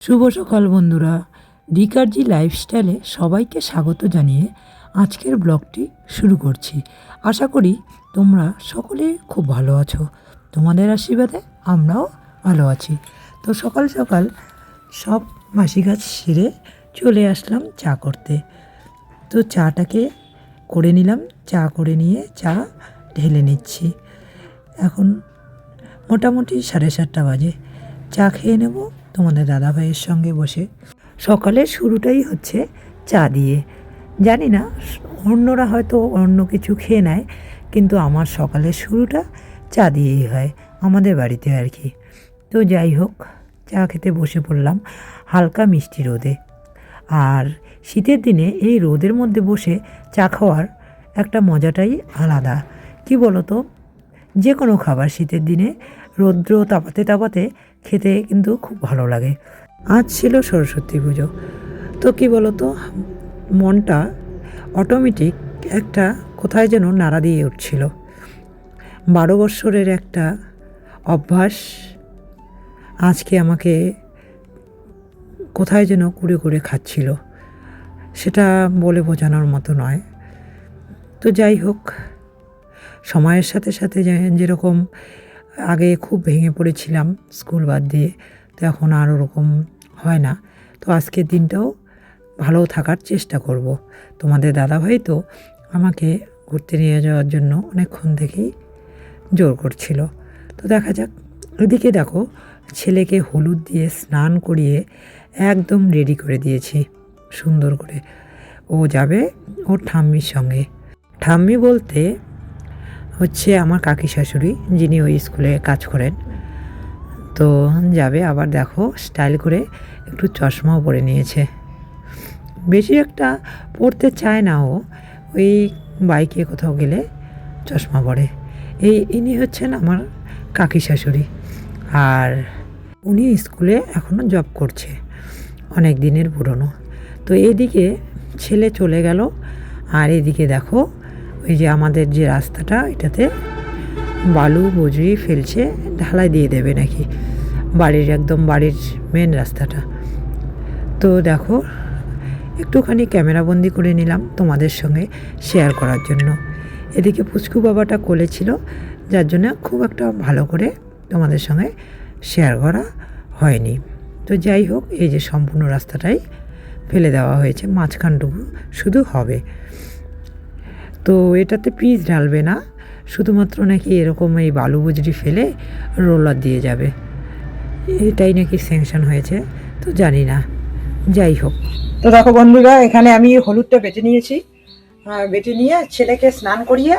শুভ সকাল বন্ধুরা, ডিকারজি লাইফস্টাইলে সবাইকে স্বাগত জানিয়ে আজকের ব্লগটি শুরু করছি। আশা করি তোমরা সকলে খুব ভালো আছো। তোমাদের আশীর্বাদে আমরাও ভালো আছি। তো সকাল সকাল সব মাসি গাছ সেরে চলে আসলাম চা করতে। তো চাটাকে করে নিলাম, চা করে নিয়ে চা ঢেলে নিচ্ছি। এখন মোটামুটি 7:30 বাজে। চা খেয়ে নেব তোমাদের দাদাভাইয়ের সঙ্গে বসে। সকালের শুরুটাই হচ্ছে চা দিয়ে। জানি না অন্যরা হয়তো অন্য কিছু খেয়ে নেয়, কিন্তু আমার সকালের শুরুটা চা দিয়েই হয় আমাদের বাড়িতে আর কি। তো যাই হোক, চা খেতে বসে পড়লাম হালকা মিষ্টি রোদে। আর শীতের দিনে এই রোদের মধ্যে বসে চা খাওয়ার একটা মজাটাই আলাদা। কি বলো তো, যে কোনো খাবার শীতের দিনে রৌদ্র তাপাতে তাপাতে খেতে কিন্তু খুব ভালো লাগে। আজ ছিল সরস্বতী পুজো। তো কি বলো তো, মনটা অটোমেটিক একটা কোথায় যেন নাড়া দিয়ে উঠছিল। 12 বৎসরের একটা অভ্যাস আজকে আমাকে কোথায় যেন কুড়ে কুড়ে খাচ্ছিল। সেটা বলে বোঝানোর মতো নয়। তো যাই হোক, সময়ের সাথে সাথে যেরকম আগে খুব ভেঙে পড়েছিলাম স্কুল বাদ দিয়ে, তো এখন আর ওরকম হয় না। তো আজকের দিনটাও ভালো থাকার চেষ্টা করব। তোমাদের দাদাভাই তো আমাকে ঘুরতে নিয়ে যাওয়ার জন্য অনেকক্ষণ থেকেই জোর করছিল। তো দেখা যাক। এদিকে দেখো, ছেলেকে হলুদ দিয়ে স্নান করিয়ে একদম রেডি করে দিয়েছি সুন্দর করে। ও যাবে ওর ঠাম্মির সঙ্গে। ঠাম্মি বলতে হচ্ছে আমার কাকি শাশুড়ি, যিনি ওই স্কুলে কাজ করেন। তো যাবে। আবার দেখো স্টাইল করে একটু চশমাও পরে নিয়েছে। বেশি একটা পরতে চায় না ও, ওই বাইকে কোথাও গেলে চশমা পরে। ইনি হচ্ছেন আমার কাকি শাশুড়ি। আর উনি স্কুলে এখনও জব করছে, অনেক দিনের পুরনো। তো এইদিকে ছেলে চলে গেল। আর এদিকে দেখো, ওই যে আমাদের যে রাস্তাটা, এটাতে বালু বজরি ফেলছে, ঢালাই দিয়ে দেবে নাকি একদম বাড়ির মেন রাস্তাটা। তো দেখো, একটুখানি ক্যামেরাবন্দি করে নিলাম তোমাদের সঙ্গে শেয়ার করার জন্য। এদিকে পুচকু বাবাটা কোলে ছিল, যার জন্য খুব একটা ভালো করে তোমাদের সঙ্গে শেয়ার করা হয়নি। তো যাই হোক, এই যে সম্পূর্ণ রাস্তাটাই ফেলে দেওয়া হয়েছে, মাঝখানটুকু শুধু হবে। তো এটাতে পিচ ঢালবে না, শুধুমাত্র নাকি এরকম এই বালু বজরি ফেলে রোলার দিয়ে যাবে, এটাই নাকি স্যাংশন হয়েছে। তো জানি না, যাই হোক। তো দেখো বন্ধুরা, এখানে আমি হলুদটা বেটে নিয়েছি। বেটে নিয়ে ছেলেকে স্নান করিয়ে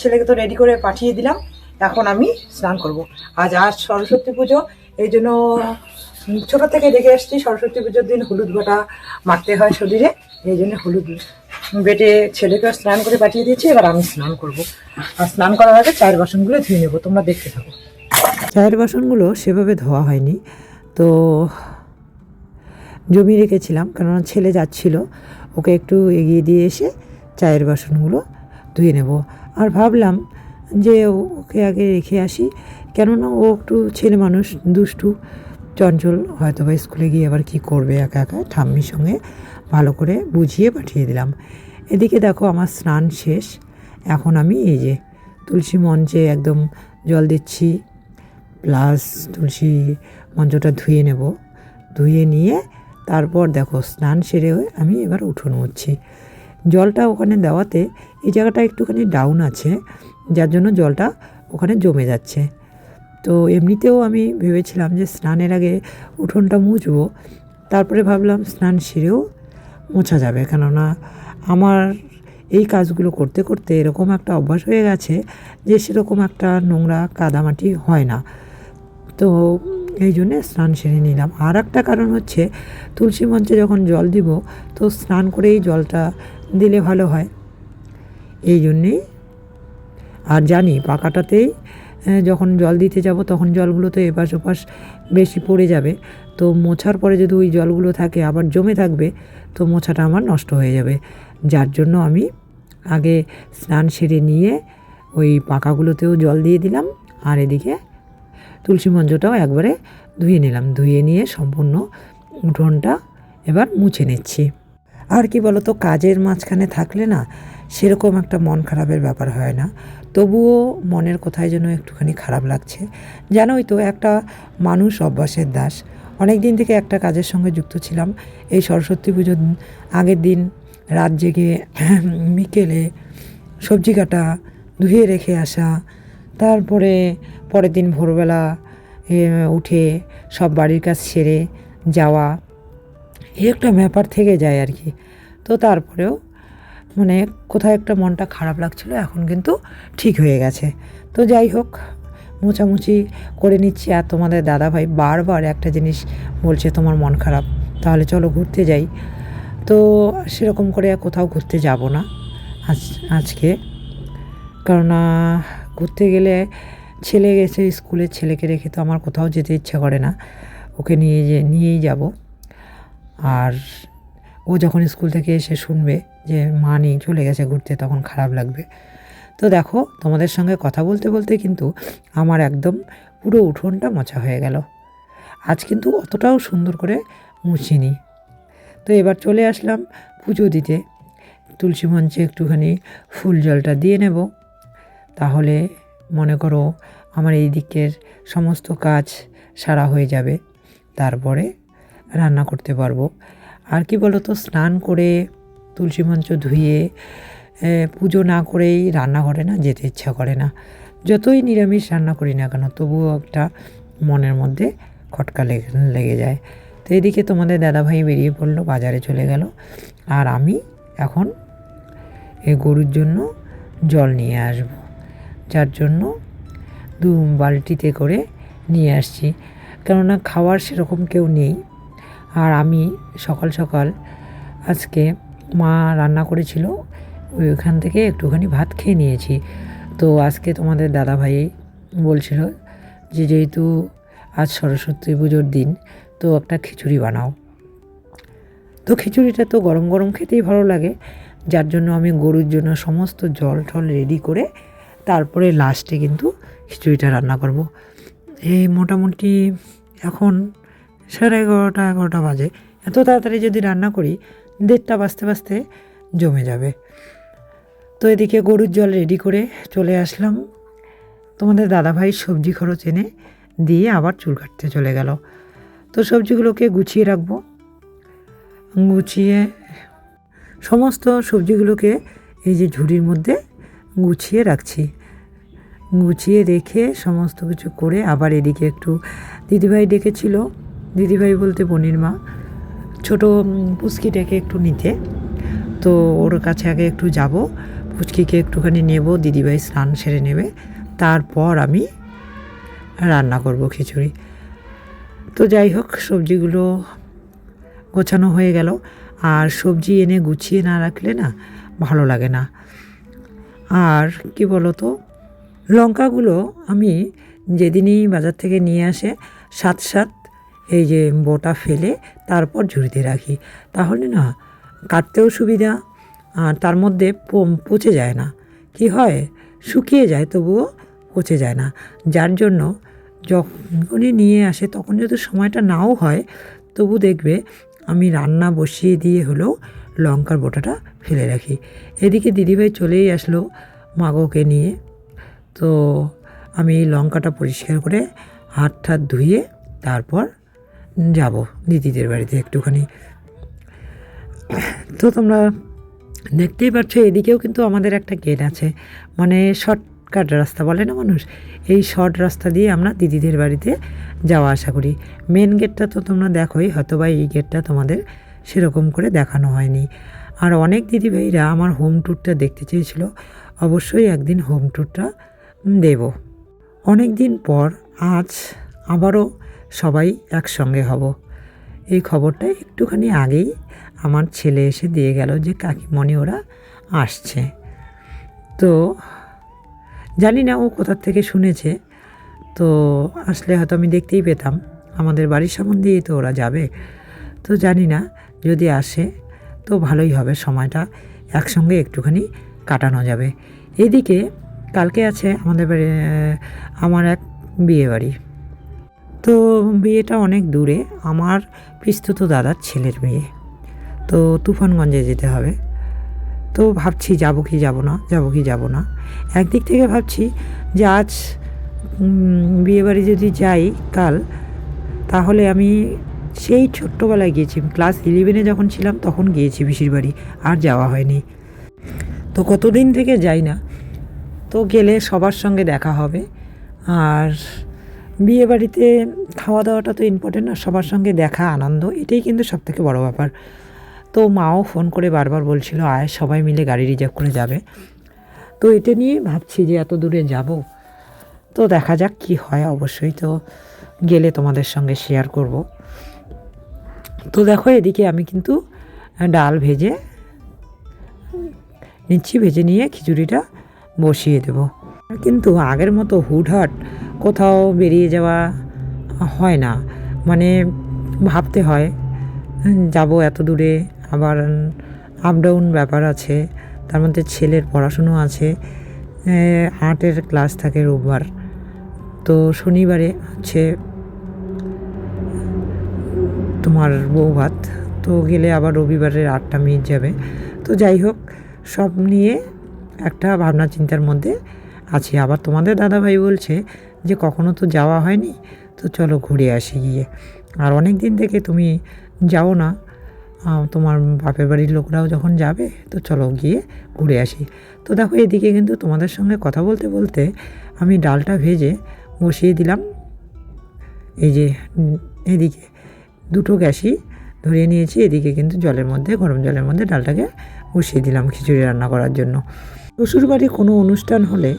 ছেলেকে তো রেডি করে পাঠিয়ে দিলাম। এখন আমি স্নান করব। আজ সরস্বতী পুজো, এই জন্য ছোটো থেকে দেখে আসছি সরস্বতী পুজোর দিন হলুদ বাটা মাখতে হয় শরীরে, এই জন্য হলুদ বেটে ছেলেকে স্নান করে পাঠিয়ে দিয়েছি। এবার আমি স্নান করব। আর স্নান করার আগে চায়ের বাসনগুলো ধুয়ে নেবো, তোমরা দেখতে থাকো। চায়ের বাসনগুলো সেভাবে ধোয়া হয়নি, তো জমিয়ে রেখেছিলাম, কেননা ছেলে যাচ্ছিল, ওকে একটু এগিয়ে দিয়ে এসে চায়ের বাসনগুলো ধুয়ে নেব। আর ভাবলাম যে ওকে আগে রেখে আসি, কেননা ও একটু ছেলে মানুষ, দুষ্টু চঞ্চল, হয়তো বা স্কুলে গিয়ে আবার কী করবে একা একা। ঠাম্মির সঙ্গে ভালো করে বুঝিয়ে পাঠিয়ে দিলাম। এদিকে দেখো আমার স্নান শেষ। এখন আমি এই যে তুলসী মঞ্চে একদম জল দিচ্ছি, প্লাস তুলসী মঞ্চটা ধুয়ে নেব। ধুয়ে নিয়ে তারপর দেখো স্নান সেরে আমি এবার উঠোন মুছছি। জলটা ওখানে দেওয়াতে এই জায়গাটা একটুখানি ডাউন আছে, যার জন্য জলটা ওখানে জমে যাচ্ছে। তো এমনিতেও আমি ভেবেছিলাম যে স্নানের আগে উঠোনটা মুছবো, তারপরে ভাবলাম স্নান সেরেও মোছা যাবে, কেননা আমার এই কাজগুলো করতে করতে এরকম একটা অভ্যাস হয়ে গেছে যে সেরকম একটা নোংরা কাদামাটি হয় না। তো এই জন্যে স্নান সেরে নিলাম। আর একটা কারণ হচ্ছে, তুলসী মঞ্চে যখন জল দিব, তো স্নান করেই জলটা দিলে ভালো হয়, এই জন্যেই। আর জানি পাকাটাতেই যখন জল দিতে যাব, তখন জলগুলো তো এপাশ ওপাশ বেশি পড়ে যাবে। তো মোছার পরে যদি ওই জলগুলো থাকে আবার জমে থাকবে, তো মোছাটা আমার নষ্ট হয়ে যাবে। যার জন্য আমি আগে স্নান সেরে নিয়ে ওই পাকাগুলোতেও জল দিয়ে দিলাম। আর এদিকে তুলসী মঞ্চটাও একবারে ধুয়ে নিলাম, ধুয়ে নিয়ে সম্পূর্ণ উঠোনটা এবার মুছে নিচ্ছি। আর কি বলো তো, কাজের মাঝখানে থাকলে না সেরকম একটা মন খারাপের ব্যাপার হয় না, তবুও মনের কোথায় যেন একটুখানি খারাপ লাগছে। জানোই তো, একটা মানুষ অভ্যাসের দাস। অনেক দিন থেকে একটা কাজের সঙ্গে যুক্ত ছিলাম। এই সরস্বতী পুজোর আগের দিন রাত জেগে বিকেলে সবজি কাটা, ধুয়ে রেখে আসা, তারপরে পরের দিন ভোরবেলা উঠে সব বাড়ির কাজ সেরে যাওয়া, এই একটা ব্যাপার থেকে যায় আর কি। তো তারপরেও মানে কোথাও একটা মনটা খারাপ লাগছিল, এখন কিন্তু ঠিক হয়ে গেছে। তো যাই হোক, মোছামুছি করে নিচ্ছি। আর তোমাদের দাদাভাই বারবার একটা জিনিস বলছে, তোমার মন খারাপ, তাহলে চলো ঘুরতে যাই। তো সেরকম করে কোথাও ঘুরতে যাব না আজকে, কারণ ঘুরতে গেলে ছেলে গেছে স্কুলে, ছেলেকে রেখে তো আমার কোথাও যেতে ইচ্ছা করে না। ওকে নিয়েই যাব। আর ও যখন স্কুল থেকে এসে শুনবে যে মা নিয়ে চলে গেছে ঘুরতে, তখন খারাপ লাগবে। তো দেখো, তোমাদের সঙ্গে কথা বলতে বলতে কিন্তু আমার একদম পুরো উঠোনটা মোছা হয়ে গেল। আজ কিন্তু অতটাও সুন্দর করে মুছিনি। তো এবার চলে আসলাম পুজো দিতে। তুলসী মঞ্চে একটুখানি ফুল জলটা দিয়ে নেব, তাহলে মনে করো আমার এই দিকের সমস্ত কাজ সারা হয়ে যাবে, তারপরে রান্না করতে পারবো। আর কি বলো তো, স্নান করে তুলসী মঞ্চ ধুয়ে পুজো না করেই রান্নাঘরে না যেতে ইচ্ছা করে না। যতই নিরামিষ রান্না করি না কেন, তবুও একটা মনের মধ্যে খটকা লেগে যায়। তো এদিকে তোমাদের দাদাভাই বেরিয়ে পড়লো, বাজারে চলে গেল। আর আমি এখন এই গরুর জন্য জল নিয়ে আসব, যার জন্য 2 বালতিতে করে নিয়ে আসছি। কেননা খাওয়ার সেরকম কেউ নেই। আর আমি সকাল সকাল আজকে মা রান্না করেছিল, ওইখান থেকে একটুখানি ভাত খেয়ে নিয়েছি। তো আজকে তোমাদের দাদাভাই বলছিল যে যেহেতু আজ সরস্বতী পুজোর দিন, তো একটা খিচুড়ি বানাও। তো খিচুড়িটা তো গরম গরম খেতেই ভালো লাগে, যার জন্য আমি গরুর জন্য সমস্ত জল টল রেডি করে তারপরে লাস্টে কিন্তু খিচুড়িটা রান্না করব। এই মোটামুটি এখন 11:30 বাজে। এত তাড়াতাড়ি যদি রান্না করি, 1:30 বাজতে বাজতে জমে যাবে। তো এদিকে গরুর জল রেডি করে চলে আসলাম। তোমাদের দাদাভাই সবজি খরচ এনে দিয়ে আবার চুল কাটতে চলে গেল। তো সবজিগুলোকে গুছিয়ে রাখবো, গুছিয়ে সমস্ত সবজিগুলোকে এই যে ঝুড়ির মধ্যে গুছিয়ে রাখছি। গুছিয়ে রেখে সমস্ত কিছু করে আবার এদিকে একটু দিদিভাই ডেকেছিল, দিদিভাই বলতে বোনের মা, ছোটো পুচকিটাকে একটু নিতে। তো ওর কাছে আগে একটু যাব, পুচকিকে একটুখানি নেব, দিদিভাই স্নান সেরে নেবে, তারপর আমি রান্না করব খিচুড়ি। তো যাই হোক, সবজিগুলো গোছানো হয়ে গেল। আর সবজি এনে গুছিয়ে না রাখলে না ভালো লাগে না। আর কি বলো তো, লঙ্কাগুলো আমি যেদিনই বাজার থেকে নিয়ে আসে সাত এই যে বোটা ফেলে তারপর ঝুড়িতে রাখি, তাহলে না কাটতেও সুবিধা, আর তার মধ্যে পচে যায় না। কি হয়, শুকিয়ে যায় তবুও পচে যায় না। যার জন্য যখনই নিয়ে আসে, তখন যদি সময়টা নাও হয়, তবু দেখবে আমি রান্না বসিয়ে দিয়ে হলেও লঙ্কার বোটাটা ফেলে রাখি। এদিকে দিদিভাই চলেই আসলো মাগোকে নিয়ে। তো আমি এই লঙ্কাটা পরিষ্কার করে হাত ঠাত ধুয়ে তারপর যাব দিদিদের বাড়িতে একটুখানি। তো তোমরা দেখতেই পাচ্ছ, এদিকেও কিন্তু আমাদের একটা গেট আছে, মানে শর্টকাট রাস্তা বলে না মানুষ, এই শর্ট রাস্তা দিয়ে আমরা দিদিদের বাড়িতে যাওয়া আসা করি। মেন গেটটা তো তোমরা দেখোই, হয়তো বা এই গেটটা তোমাদের সেরকম করে দেখানো হয়নি। আর অনেক দিদিভাইরা আমার হোম ট্যুরটা দেখতে চেয়েছিল, অবশ্যই একদিন হোম ট্যুরটা দেব। অনেক দিন পর আজ আবারও সবাই একসঙ্গে হব। এই খবরটা একটুখানি আগেই আমার ছেলে এসে দিয়ে গেল যে কাকিমণি ওরা আসছে। তো জানি না ও কোথার থেকে শুনেছে, তো আসলে হয়তো আমি দেখতেই পেতাম, আমাদের বাড়ির সামনে দিয়েই তো ওরা যাবে। তো জানি না, যদি আসে তো ভালোই হবে, সময়টা একসঙ্গে একটুখানি কাটানো যাবে। এদিকে কালকে আছে আমাদের বাড়ি, আমার এক বিয়ে বাড়ি। তো বিয়েটা অনেক দূরে, আমার পিসতুত দাদার ছেলের বিয়ে। তো তুফানগঞ্জে যেতে হবে। তো ভাবছি যাবো কি যাব না, যাবো কি যাব না। একদিক থেকে ভাবছি যে আজ বিয়েবাড়ি যদি যাই কাল, তাহলে আমি সেই ছোট্টবেলায় গিয়েছি, ক্লাস 11-এ যখন ছিলাম তখন গিয়েছি পিসির বাড়ি, আর যাওয়া হয়নি। তো কতদিন থেকে যাই না, তো গেলে সবার সঙ্গে দেখা হবে। আর বিয়েবাড়িতে খাওয়া দাওয়াটা তো ইম্পর্টেন্ট না, সবার সঙ্গে দেখা আনন্দ এটাই কিন্তু সবথেকে বড় ব্যাপার। তো মাও ফোন করে বারবার বলছিল আয় সবাই মিলে গাড়ি রিজার্ভ করে যাবে। তো এটা নিয়ে ভাবছি যে এত দূরে যাব, তো দেখা যাক কি হয়। অবশ্যই তো গেলে তোমাদের সঙ্গে শেয়ার করব। তো দেখো এদিকে আমি কিন্তু ডাল ভেজে নিচ্ছি, ভেজে নিয়ে খিচুড়িটা বসিয়ে দেব। কিন্তু আগের মতো হুটহাট কোথাও বেরিয়ে যাওয়া হয় না, মানে ভাবতে হয় যাব এত দূরে, আবার আপ ডাউন ব্যাপার আছে, তার মধ্যে ছেলের পড়াশুনো আছে, আর্টের ক্লাস থাকে রোববার, তো শনিবারে হচ্ছে তোমার বৌভাত, তো গেলে আবার রবিবারের আটটা মিট যাবে। তো যাই হোক, সব নিয়ে একটা ভাবনা চিন্তার মধ্যে আছি। আবার তোমাদের দাদাভাই বলছে যে কখনো তো যাওয়া হয়নি, তো চলো ঘুরে আসি গিয়ে। আর অনেক দিন থেকে তুমি যাও না, তোমার বাপের বাড়ির লোকরাও যখন যাবে, তো চলো গিয়ে ঘুরে আসি। তো দেখো এদিকে কিন্তু তোমাদের সঙ্গে কথা বলতে বলতে আমি ডালটা ভেজে বসিয়ে দিলাম। এই যে এদিকে দুটো গ্যাসই ধরিয়ে নিয়েছি, এদিকে কিন্তু জলের মধ্যে, গরম জলের মধ্যে ডালটাকে বসিয়ে দিলাম খিচুড়ি রান্না করার জন্য। শ্বশুরবাড়ি কোনো অনুষ্ঠান হলে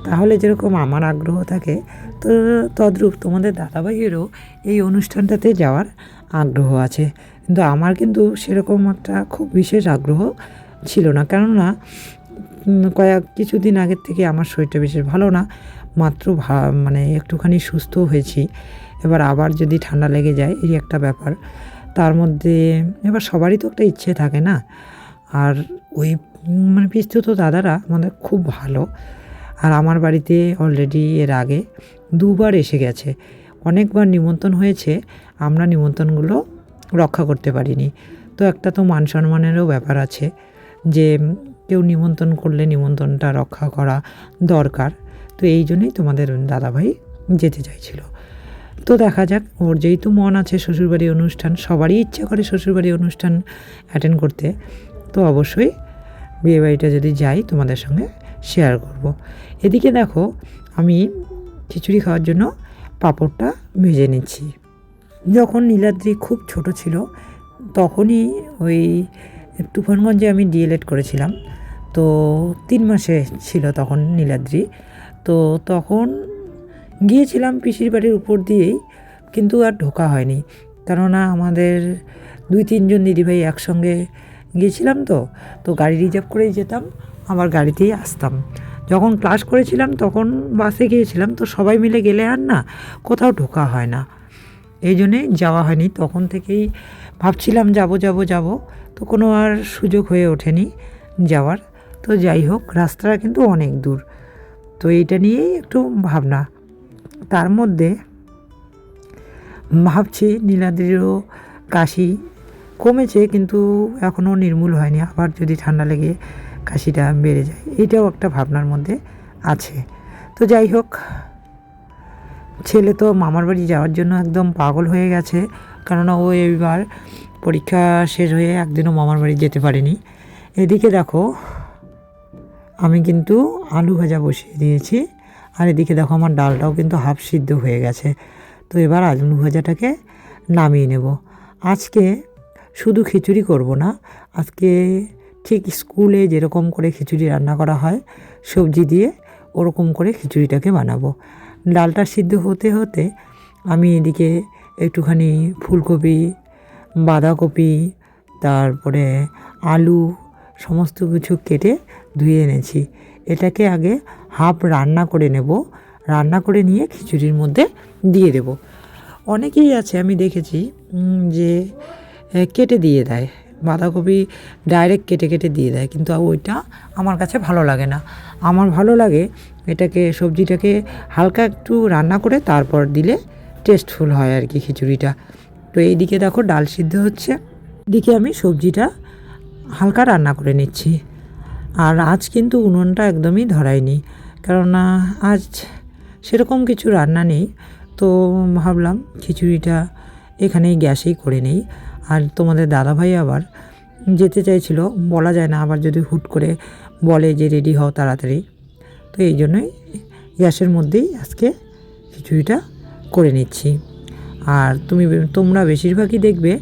তাহলে যেরকম আমার আগ্রহ থাকে, তো তদ্রূপ তোমাদের দাদাভাইয়েরও এই অনুষ্ঠানটাতে যাওয়ার আগ্রহ আছে। কিন্তু আমার কিন্তু সেরকম একটা খুব বিশেষ আগ্রহ ছিল না, কেননা কিছুদিন আগের থেকে আমার শরীরটা বিশেষ ভালো না, মাত্র মানে একটুখানি সুস্থ হয়েছি। এবার আবার যদি ঠান্ডা লেগে যায়, এই একটা ব্যাপার। তার মধ্যে এবার সবারই তো একটা ইচ্ছে থাকে না। আর ওই মানে পিসতুত দাদারা আমাদের খুব ভালো, আর আমার বাড়িতে অলরেডি এর আগে 2বার এসে গেছে। অনেকবার নিমন্ত্রণ হয়েছে, আমরা নিমন্ত্রণগুলো রক্ষা করতে পারিনি। তো একটা তো মান সম্মানেরও ব্যাপার আছে, যে কেউ নিমন্ত্রণ করলে নিমন্ত্রণটা রক্ষা করা দরকার। তো এই জন্যই তোমাদের দাদাভাই যেতে চাইছিল। তো দেখা যাক, ওর যেহেতু মন আছে শ্বশুরবাড়ি অনুষ্ঠান, সবারই ইচ্ছে করে শ্বশুরবাড়ি অনুষ্ঠান অ্যাটেন্ড করতে, তো অবশ্যই বিয়েবাড়িটা যদি যাই তোমাদের সঙ্গে শেয়ার করব। এদিকে দেখো আমি খিচুড়ি খাওয়ার জন্য পাঁপড়টা ভেজে নিচ্ছি। যখন নীলাদ্রি খুব ছোট ছিল তখনই ওই তুফানগঞ্জে আমি ডিএলএড করেছিলাম, তো 3 মাসে ছিল তখন নীলাদ্রি। তো তখন গিয়েছিলাম পিসির বাড়ির উপর দিয়েই, কিন্তু আর ঢোকা হয়নি, কেননা আমাদের 2-3 জন দিদিভাই একসঙ্গে গিয়েছিলাম। তো গাড়ি রিজার্ভ করেই যেতাম, আবার গাড়িতেই আসতাম। যখন ক্লাস করেছিলাম তখন বাসে গিয়েছিলাম, তো সবাই মিলে গেলে আর না কোথাও ঢোকা হয় না, এই জন্যে যাওয়া হয়নি। তখন থেকেই ভাবছিলাম যাব যাব যাব, তো কোনো আর সুযোগ হয়ে ওঠেনি যাওয়ার। তো যাই হোক, রাস্তাটা কিন্তু অনেক দূর, তো এইটা নিয়েই একটু ভাবনা। তার মধ্যে ভাবছি নীলাদ্রিরও কাশি কমেছে, কিন্তু এখনও নির্মূল হয়নি, আবার যদি ঠান্ডা লেগে কাশিটা বেড়ে যায়, এইটাও একটা ভাবনার মধ্যে আছে। তো যাই হোক, ছেলে তো মামার বাড়ি যাওয়ার জন্য একদম পাগল হয়ে গেছে, কেননা ও এইবার পরীক্ষা শেষ হয়ে একদিনও মামার বাড়ি যেতে পারেনি। এদিকে দেখো আমি কিন্তু আলু ভাজা বসিয়ে দিয়েছি, আর এদিকে দেখো আমার ডালটাও কিন্তু হাফ সিদ্ধ হয়ে গেছে। তো এবার আলু ভাজাটাকে নামিয়ে নেব। আজকে শুধু খিচুড়ি করব না, আজকে ঠিক স্কুলে যেরকম করে খিচুড়ি রান্না করা হয় সবজি দিয়ে, ওরকম করে খিচুড়িটাকে বানাবো। ডালটা সিদ্ধ হতে হতে আমি এদিকে একটুখানি ফুলকপি, বাঁধাকপি, তারপরে আলু সমস্ত কিছু কেটে ধুয়ে এনেছি। এটাকে আগে হাফ রান্না করে নেব, রান্না করে নিয়ে খিচুড়ির মধ্যে দিয়ে দেব। অনেকেই আছে আমি দেখেছি যে কেটে দিয়ে দেয়, বাঁধাকপি ডাইরেক্ট কেটে কেটে দিয়ে দেয়, কিন্তু ওইটা আমার কাছে ভালো লাগে না। আমার ভালো লাগে এটাকে, সবজিটাকে হালকা একটু রান্না করে তারপর দিলে টেস্টফুল হয় আর কি খিচুড়িটা। তো এইদিকে দেখো ডাল সিদ্ধ হচ্ছে, এদিকে আমি সবজিটা হালকা রান্না করে নিচ্ছি। আর আজ কিন্তু উনুনটা একদমই ধরায়নি, কেননা আজ সেরকম কিছু রান্না নেই। তো ভাবলাম খিচুড়িটা এখানেই গ্যাসেই করে নেই। আর তোমাদের দাদাভাই আবার যেতে চাইছিল, বলা যায় না আবার যদি হুট করে বলে যে রেডি হও তাড়াতাড়ি, তো এই জন্যই গ্যাসের মধ্যেই আজকে খিচুড়িটা করে নিচ্ছি। আর তোমরা বেশিরভাগই দেখবে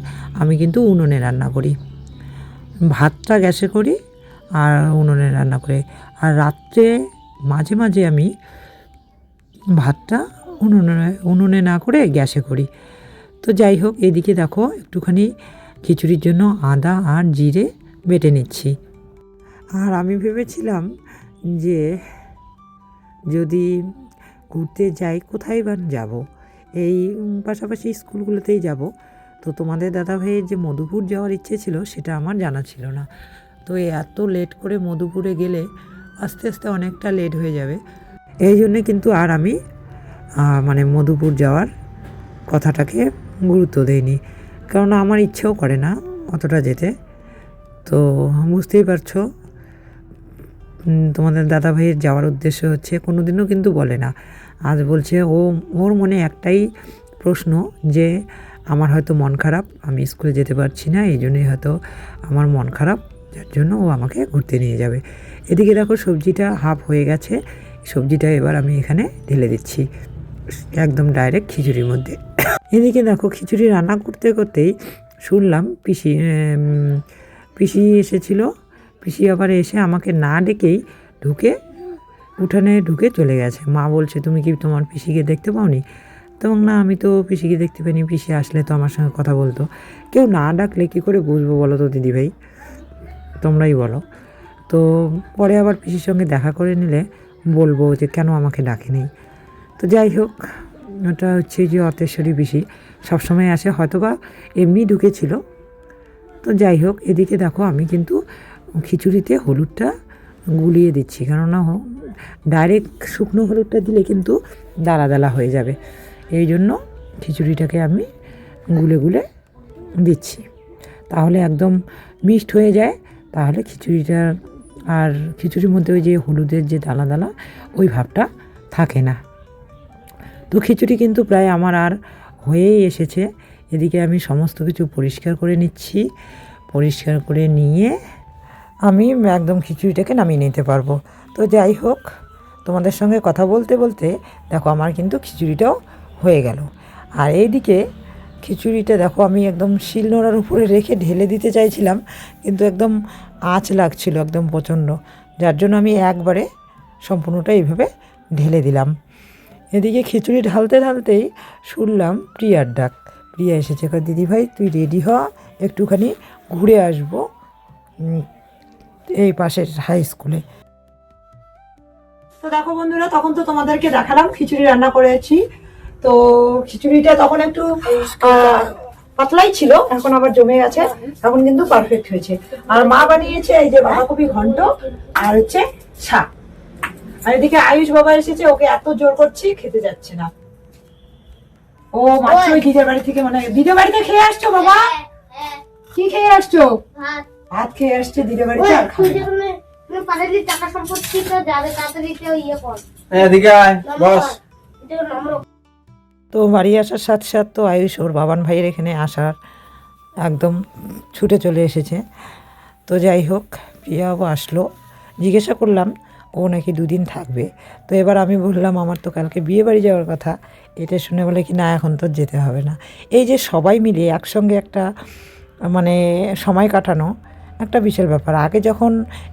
আমি কিন্তু উনুনে রান্না করি, ভাতটা গ্যাসে করি আর উনুনে রান্না করে। আর রাত্রে মাঝে মাঝে আমি ভাতটা উনুনে না করে গ্যাসে করি। তো যাই হোক, এদিকে দেখো একটুখানি খিচুড়ির জন্য আদা আর জিরে বেটে নিচ্ছি। আর আমি ভেবেছিলাম যে যদি ঘুরতে যাই, কোথায় বা যাব, এই পাশাপাশি স্কুলগুলোতেই যাব। তো তোমাদের দাদাভাইয়ের যে মধুপুর যাওয়ার ইচ্ছে ছিল সেটা আমার জানা ছিল না। তো এত লেট করে মধুপুরে গেলে আস্তে আস্তে অনেকটা লেট হয়ে যাবে, এই জন্যে কিন্তু আর আমি মানে মধুপুর যাওয়ার কথাটাকে গুরুত্ব দেইনি, কারণ আমার ইচ্ছেও করে না অতটা যেতে। তো বুঝতেই পারছো তোমাদের দাদাভাইয়ের যাওয়ার উদ্দেশ্য হচ্ছে, কোনো দিনও কিন্তু বলে না। আজ বলছে ওর মনে একটাই প্রশ্ন যে আমার হয়তো মন খারাপ, আমি স্কুলে যেতে পারছি না, এই জন্যই হয়তো আমার মন খারাপ, যার জন্য ও আমাকে ঘুরতে নিয়ে যাবে। এদিকে দেখো সবজিটা হাফ হয়ে গেছে, সবজিটা এবার আমি এখানে ঢেলে দিচ্ছি একদম ডাইরেক্ট খিচুড়ির মধ্যে। এদিকে দেখো খিচুড়ি রান্না করতে করতেই শুনলাম পিসি এসেছিলো। পিসি আবার এসে আমাকে না ডেকেই উঠানে ঢুকে চলে গেছে। মা বলছে তুমি কি তোমার পিসিকে দেখতে পাওনি? তো না, আমি তো পিসিকে দেখতে পাইনি, পিসি আসলে তো আমার সঙ্গে কথা বলতো। কেউ না ডাকলে কী করে বুঝবো বলো তো দিদিভাই, তোমরাই বলো। তো পরে আবার পিসির সঙ্গে দেখা করে নিলে বলবো যে কেন আমাকে ডাকেনি। তো যাই হোক, ওটা হচ্ছে যে অতেশ্বরী পিসি সবসময় আসে, হয়তো বা এমনি ঢুকেছিল। তো যাই হোক, এদিকে দেখো আমি কিন্তু খিচুড়িতে হলুদটা গুলিয়ে দিচ্ছি, কেননা ডাইরেক্ট শুকনো হলুদটা দিলে কিন্তু দালা দালা হয়ে যাবে, এই জন্য খিচুড়িটাকে আমি গুলে গুলে দিচ্ছি, তাহলে একদম মিক্সড হয়ে যায়। তাহলে খিচুড়িটা আর খিচুড়ির মধ্যে ওই যে হলুদের যে দানা দানা ওই ভাবটা থাকে না। তো খিচুড়ি কিন্তু প্রায় আমার আর হয়েই এসেছে। এদিকে আমি সমস্ত কিছু পরিষ্কার করে নিচ্ছি, পরিষ্কার করে নিয়ে আমি একদম খিচুড়িটাকে নামিয়ে নিতে পারবো। তো যাই হোক, তোমাদের সঙ্গে কথা বলতে বলতে দেখো আমার কিন্তু খিচুড়িটাও হয়ে গেল। আর এইদিকে খিচুড়িটা দেখো আমি একদম শিলনোড়ার উপরে রেখে ঢেলে দিতে চাইছিলাম, কিন্তু একদম আঁচ লাগছিল একদম প্রচণ্ড, যার জন্য আমি একবারে সম্পূর্ণটা এইভাবে ঢেলে দিলাম। এদিকে খিচুড়ি ঢালতে ঢালতেই শুনলাম প্রিয়ার ডাক। প্রিয়া এসেছে, দিদিভাই তুই রেডি হ, একটুখানি ঘুরে আসবো এই পাশের হাই স্কুলে। তো দেখো বন্ধুরা, তখন তো তোমাদেরকে দেখালাম খিচুড়ি রান্না করেছি। তো খিচুড়িটা তখন একটু পাতলাই ছিল, এখন আবার জমে গেছে, এখন কিন্তু পারফেক্ট হয়েছে। আর মা বানিয়েছে এই যে বাঁধাকপি ঘন্ট আর হচ্ছে শাক। আর এদিকে আয়ুষ বাবা এসেছে, ওকে এত জোর করছি খেতে যাচ্ছে না। ও মাত্র ওই দিদির বাড়ি থেকে, মানে দিদির বাড়িতে খেয়ে আসছো বাবা? কি খেয়ে আসছো? ভাত খেয়ে আসছে দিদির বাড়িতে। টাকা সম্পত্তি তো যাবে তাড়াতাড়ি ইয়ে কর। তো বাড়ি আসার সাথে সাথে তো আয়ুষ ওর বাবান ভাইয়ের এখানে আসার একদম ছুটে চলে এসেছে। তো যাই হোক, প্রিয়াও আসলো, জিজ্ঞাসা করলাম ও নাকি 2 দিন থাকবে। তো এবার আমি বললাম আমার তো কালকে বিয়ে বাড়ি যাওয়ার কথা। এটা শুনে বলে কি না, এখন তো যেতে হবে না। এই যে সবাই মিলে একসঙ্গে একটা মানে সময় কাটানো একটা বিশাল ব্যাপার। আগে যখন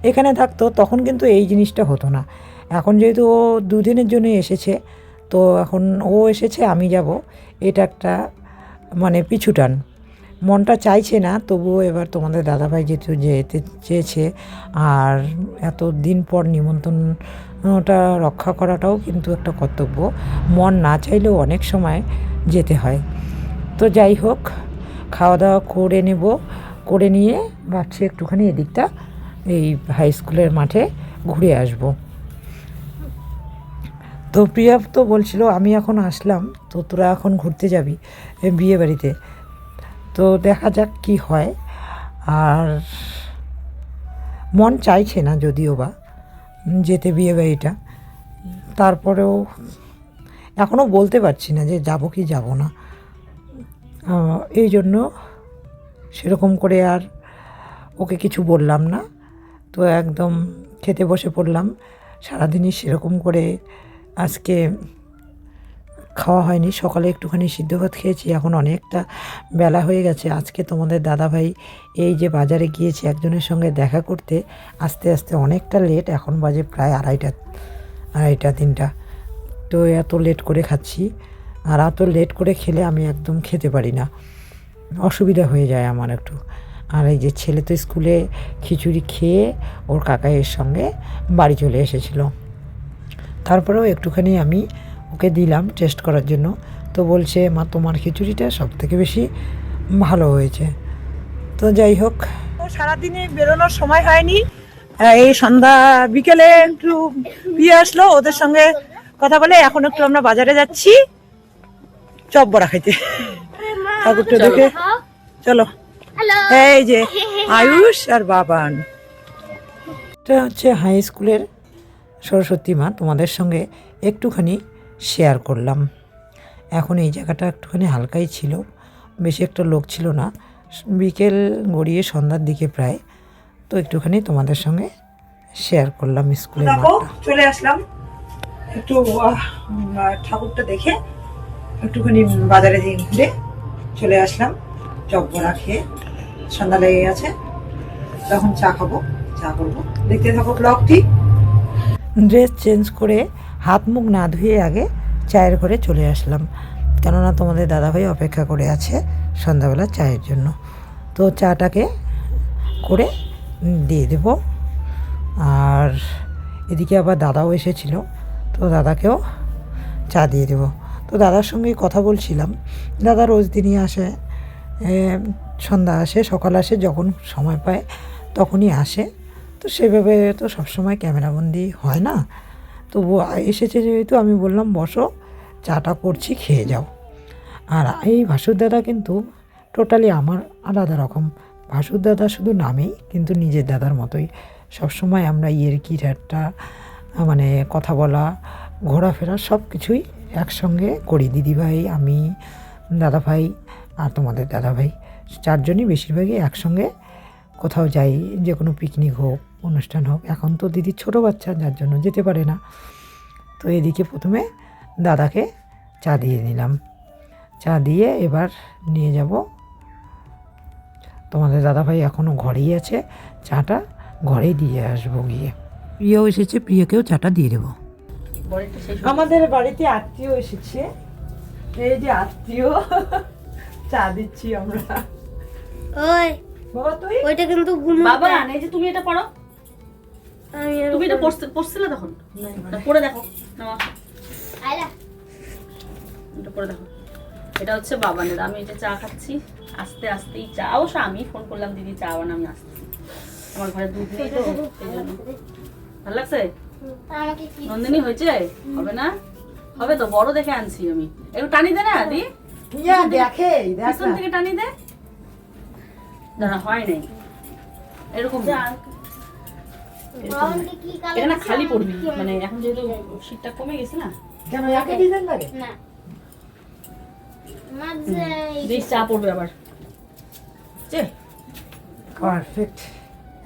এখানে থাকতো তখন কিন্তু এই জিনিসটা হতো না। এখন যেহেতু ও 2 দিনের জন্য এসেছে, তো এখন ও এসেছে আমি যাব, এটা একটা মানে পিছুটান, মনটা চাইছে না। তবুও এবার তোমাদের দাদাভাই যেহেতু যেতে চেয়েছে, আর এত দিন পর নিমন্ত্রণটা রক্ষা করাটাও কিন্তু একটা কর্তব্য, মন না চাইলেও অনেক সময় যেতে হয়। তো যাই হোক, খাওয়া দাওয়া করে নিয়ে ভাবছি একটুখানি এদিকটা এই হাই স্কুলের মাঠে ঘুরে আসব। তো প্রিয়া তো বলছিল আমি এখন আসলাম, তো তোরা এখন ঘুরতে যাবি বিয়ে বাড়িতে, তো দেখা যাক কি হয়। আর মন চাইছে না যদিও বা যেতে বিয়ে বাড়িটা, তারপরেও এখনও বলতে পারছি না যে যাব কি যাব না। এই জন্য সেরকম করে আর ওকে কিছু বললাম না, তো একদম খেতে বসে পড়লাম। সারাদিনই সেরকম করে আজকে খাওয়া হয়নি, সকালে একটুখানি সিদ্ধ ভাত খেয়েছি, এখন অনেকটা বেলা হয়ে গেছে। আজকে তোমাদের দাদাভাই এই যে বাজারে গিয়েছে একজনের সঙ্গে দেখা করতে, আস্তে আস্তে অনেকটা লেট, এখন বাজে প্রায় আড়াইটা 3টা। তো এত লেট করে খাচ্ছি, আর এত লেট করে খেলে আমি একদম খেতে পারি না, অসুবিধা হয়ে যায় আমার একটু। আর এই যে ছেলে তো স্কুলে খিচুড়ি খেয়ে ওর কাকাইয়ের সঙ্গে বাড়ি চলে এসেছিলো, তারপরেও একটুখানি আমি ওকে দিলাম টেস্ট করার জন্য। তো বলছে মা তোমার খিচুড়িটা সব থেকে বেশি ভালো হয়েছে। তো যাই হোক, সারাদিনে বেরোনোর সময় হয়নি, এই সন্ধ্যা বিকেলে একটু বিয়ে আসলো, ওদের সঙ্গে কথা বলে এখন একটু আমরা বাজারে যাচ্ছি চপ বড়া খাইতে। ঠাকুরটা দেখে চলো। হ্যালো। এই যে আয়ুষ আর বাবান, এটা হচ্ছে হাই স্কুলের সরস্বতী মা, তোমাদের সঙ্গে একটুখানি শেয়ার করলাম। এখন এই জায়গাটা একটুখানি হালকাই ছিল, বেশি একটা লোক ছিল না, বিকেল গড়িয়ে সন্ধ্যার দিকে প্রায়, তো একটুখানি তোমাদের সঙ্গে শেয়ার করলাম স্কুলের মাঠটা। চলে আসলাম একটু ঠাকুরটা দেখে, একটুখানি বাজারে দিয়ে ঘুরে চলে আসলাম, চপ বড়া খেয়ে সন্ধ্যা লেগে গেছে, তখন চা খাবো, চা করবো, দেখতে থাকো ব্লগটি। ড্রেস চেঞ্জ করে হাত মুখ না ধুয়ে আগে চায়ের ঘরে চলে আসলাম, কেননা তোমাদের দাদাভাই অপেক্ষা করে আছে সন্ধ্যাবেলা চায়ের জন্য। তো চাটাকে করে দিয়ে দেব, আর এদিকে আবার দাদাও এসেছিল, তো দাদাকেও চা দিয়ে দেব। তো দাদার সঙ্গে কথা বলছিলাম, দাদা রোজ দিনই আসে, সন্ধ্যা আসে, সকাল আসে, যখন সময় পায় তখনই আসে, তো সেভাবে তো সবসময় ক্যামেরাবন্দি হয় না। তো এসেছে যেহেতু আমি বললাম বসো, চাটা করছি খেয়ে যাও। আর এই ভাসুর দাদা কিন্তু টোটালি আমার আলাদা রকম, ভাসুর দাদা শুধু নামেই, কিন্তু নিজের দাদার মতোই। সবসময় আমরা ইয়েরকি ঠাট্টা, মানে কথা বলা, ঘোরাফেরা সব কিছুই একসঙ্গে করি, দিদিভাই, আমি, দাদাভাই আর তোমাদের দাদাভাই, 4জনই বেশিরভাগই একসঙ্গে কোথাও যাই, যে কোনো পিকনিক হোক, অনুষ্ঠান হোক। এখন তো দিদির ছোটো বাচ্চা, যার জন্য যেতে পারে না। তো এদিকে প্রথমে দাদাকে চা দিয়ে নিলাম, চা দিয়ে এবার নিয়ে যাব, তোমাদের দাদাভাই এখনও ঘরেই আছে, চাটা ঘরেই দিয়ে আসবো গিয়ে। প্রিয়াও এসেছে, প্রিয়াকেও চাটা দিয়ে দেবো। আমাদের বাড়িতে আত্মীয় এসেছে, এই যে আত্মীয়, চা দিচ্ছি আমরা। ওই বাবা তুই ওইটা কিন্তু গুণ বাবা এই যে তুমি এটা পড়ো, তুমি এটা পড়ছিলে তখন, এটা পড়ে দেখো, নাও আসো, আইলা এটা পড়ে দেখো। এটা হচ্ছে বাবানের, আমি এটা চা খাচ্ছি, আস্তে আস্তেই চা, অবশ্য আমি ফোন করলাম দিদি চা বানা, আমি আসতেছি, আমার ঘরে দুধ নেই তো এই জন্য। ভালো লাগছে আমাকে কি নন্দিনী? হয়েছে? হবে না? হবে তো, বড় দেখে আনছি আমি। একটু টানি দে না দি, দেখে পিছন থেকে টানি দে, দাঁড়া হয় নাই এরকম না। ব্রাউনটা কি কালার? এটা না খালি পড়বি, মানে এখন যেহেতু শীতটা কমে গেছে না, কেন একে ডিজাইন লাগে? না মাঝে বেশ চা পড়বে আবার। যে পারফেক্ট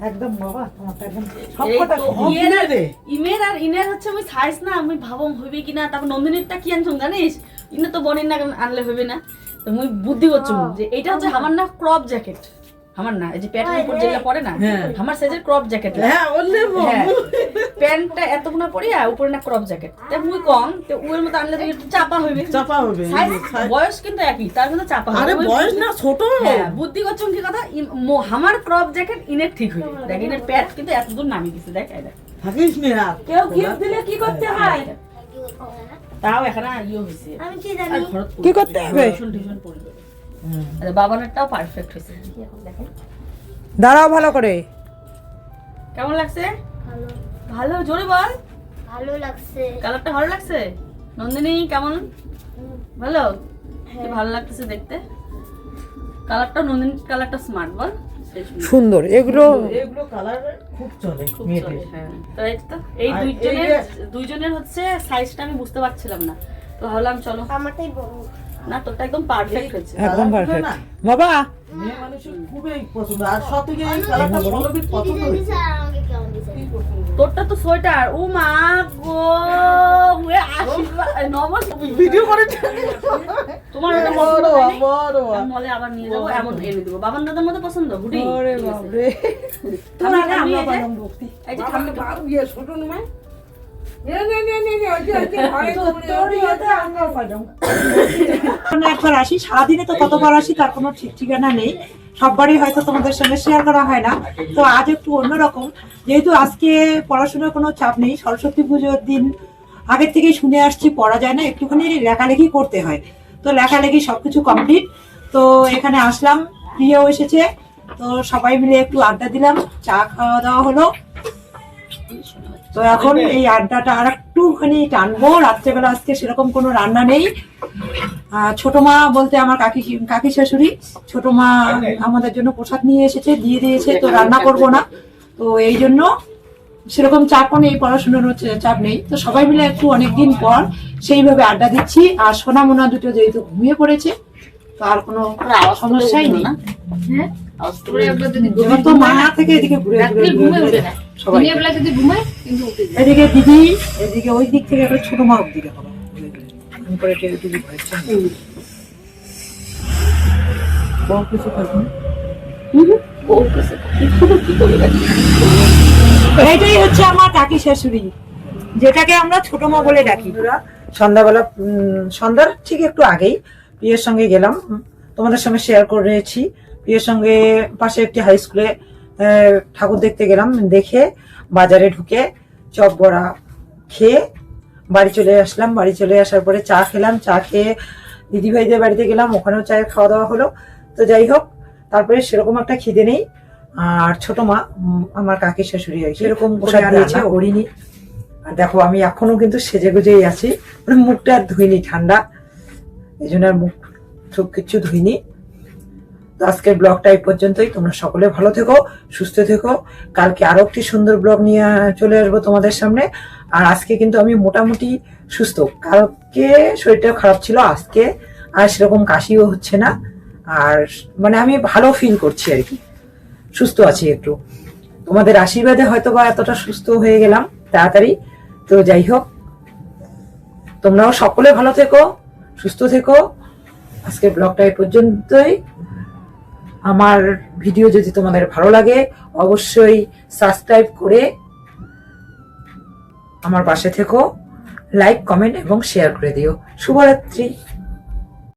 একদম বাবা, তোমার তো একদম এই সবকটা তো ইয়ের আর ইমের আর ইনের হচ্ছে আমি সাইজ না, আমি ভাবম হইবে কিনা। তারপর নন্দিনীরটা কি আনছুম জানিস, ইনে তো বনির না আনলে হইবে না, তো মুই বুদ্ধি করছুম যে এটা হচ্ছে আমার না ক্রপ জ্যাকেট, আমার না এই যে প্যান্টের উপর যেগুলা পরে না, আমার সাইজের ক্রপ জ্যাকেট। হ্যাঁ প্যান্টটা এতগুলো পরিয়া উপরে না ক্রপ জ্যাকেট, তা মুই কম তো ওর মতো আনলে তো একটু চাপা হইবে, সাইজ বয়স কিন্তু একই, তার কিন্তু চাপা হবে। আরে বয়স না ছোট, হ্যাঁ বুদ্ধি করছুম কি কথা, আমার ক্রপ জ্যাকেট ইনের ঠিক হইবে। দেখ ইনের প্যান্ট কিন্তু এত দূর নামিয়ে দিছে, দেখ এই দেখ। থাকিস না কেউ গিফট দিলে কি করতে হয়, কি হবে না? তাও এখানে ইয়ে হইছে, আমি কি জানি? আর ঘরত কি করতে হবে? টিউশন পড়ে যাবে। আরে বাবানেরটাও পারফেক্ট হইছে, এখন দেখো দাঁড়াও ভালো করে। কেমন লাগছে? ভালো ভালো, জোরে বল। ভালো লাগছে। কালারটা ভালো লাগছে? নন্দিনী কেমন? ভালো? কি ভালো লাগতেছে দেখতে? কালারটা নন্দিনী কালারটা স্মার্ট বল? বেশ সুন্দর এগুলো। এগুলো কালার খুব চলে খুব মেয়েদের। চলে, হ্যাঁ। তো এই তো এই আর দুইজনের হচ্ছে সাইজটা আমি বুঝতে পারছিলাম না, তো ভাবলাম চলো। আমারটাই বড়। না তোরটা একদম পারফেক্ট হয়েছে। একদম কালারগুলো পারফেক্ট না, বাবা। মেয়ে মানুষের খুবই পছন্দ। আর সব থেকে এই কালারটা সৌরভীর পছন্দ হয়েছে। আমাকে কেমন দিছে? কি পছন্দ? তোরটা তো সোয়েটার। ও মা গো, ওরে আশীর্বাদ, নমস্কার। ভিডিও করে তোমার ওটা বড় পছন্দ হয়নি? বড় আমি মলে আবার নিয়ে যাবো, এমন এনে দেবো। বাবার দাদার মধ্যে পছন্দ হুডি? ওরে ঠিক আছে। বাপরে। আমি এই যে- বানাম ভক্তি। এই যে ঠান্ডা একবার আসি, সারাদিনে তো কতবার আসি তার কোনো ঠিক ঠিকানা নেই, সববারই হয়তো তোমাদের সঙ্গে শেয়ার করা হয় না। তো আজ একটু অন্যরকম, যেহেতু আজকে পড়াশোনার কোনো চাপ নেই, সরস্বতী পুজোর দিন আগের থেকেই শুনে আসছি পড়া যায় না, একটুখানি লেখালেখি করতে হয়। তো লেখালেখি সবকিছু কমপ্লিট। তো এখানে আসলাম, প্রিয়াও এসেছে, তো সবাই মিলে একটু আড্ডা দিলাম, চা খাওয়া দাওয়া হলো। তো এখন এই আড্ডাটা আর একটুখানি টানবো। রাত্রেবেলা আজকে সেরকম কোনো রান্না নেই। ছোট মা বলতে আমার কাকি শাশুড়ি, ছোট মা আমাদের জন্য প্রসাদ নিয়ে এসেছে, দিয়ে দিয়েছে, তো রান্না করব না। তো এই জন্য সেরকম চাপও নেই, পড়াশোনার চাপ নেই। তো সবাই মিলে একটু অনেকদিন পর সেইভাবে আড্ডা দিচ্ছি। আর সোনা মোনা দুটো যেহেতু ঘুমিয়ে পড়েছে, তো আর কোনো সমস্যাই নেই। হ্যাঁ এবার তো মা থেকে এদিকে ঘুরে ঘুরে সবাই এদিকে দিদি, এদিকে ওই দিক থেকে একটা ছোট মা দিকে এইটাই হচ্ছে আমার কাকি শাশুড়ি, যেটাকে আমরা ছোট মা বলে ডাকি। সন্ধ্যাবেলা সন্ধ্যার ঠিক একটু আগেই প্রিয়ের সঙ্গে গেলাম, তোমাদের সঙ্গে শেয়ার করেছি। প্রিয়ের সঙ্গে পাশে একটি হাই স্কুলে ঠাকুর দেখতে গেলাম, দেখে বাজারে ঢুকে চপ বড়া খেয়ে বাড়ি চলে আসলাম। বাড়ি চলে আসার পরে চা খেলাম, চা খেয়ে দিদিভাইদের বাড়িতে গেলাম, ওখানেও চায়ের খাওয়া দাওয়া হলো। তো যাই হোক, তারপরে সেরকম একটা খিদে নেই। আর ছোট মা আমার কাকি শাশুড়ি সেরকম পোশাক দিয়েছে, ওড়িনি। আর দেখো আমি এখনো কিন্তু সেজে গুজেই আছি, মানে মুখটা আর ধুইনি, ঠান্ডা এই জন্য আর মুখ সব কিছু ধুইনি। তো আজকের ব্লগটা এই পর্যন্তই। তোমরা সকলে ভালো থেকো, সুস্থ থেকো। কালকে আরো একটি সুন্দর ব্লগ নিয়ে চলে আসবো তোমাদের সামনে। আর আজকে কিন্তু আমি মোটামুটি সুস্থ, কালকে শরীরটা খারাপ ছিল, আজকে আর সেরকম কাশিও হচ্ছে না। আর মানে আমি ভালো ফিল করছি আর কি, সুস্থ আছি একটু। তোমাদের আশীর্বাদে হয়তো বা এতটা সুস্থ হয়ে গেলাম তাড়াতাড়ি। তো যাই হোক, তোমরাও সকলে ভালো থেকো, সুস্থ থেকো। আজকের ব্লগটা এই পর্যন্তই। আমার ভিডিও যদি তোমাদের ভালো লাগে অবশ্যই সাবস্ক্রাইব করে আমার পাশে থেকো, লাইক, কমেন্ট এবং শেয়ার করে দিও। শুভরাত্রি।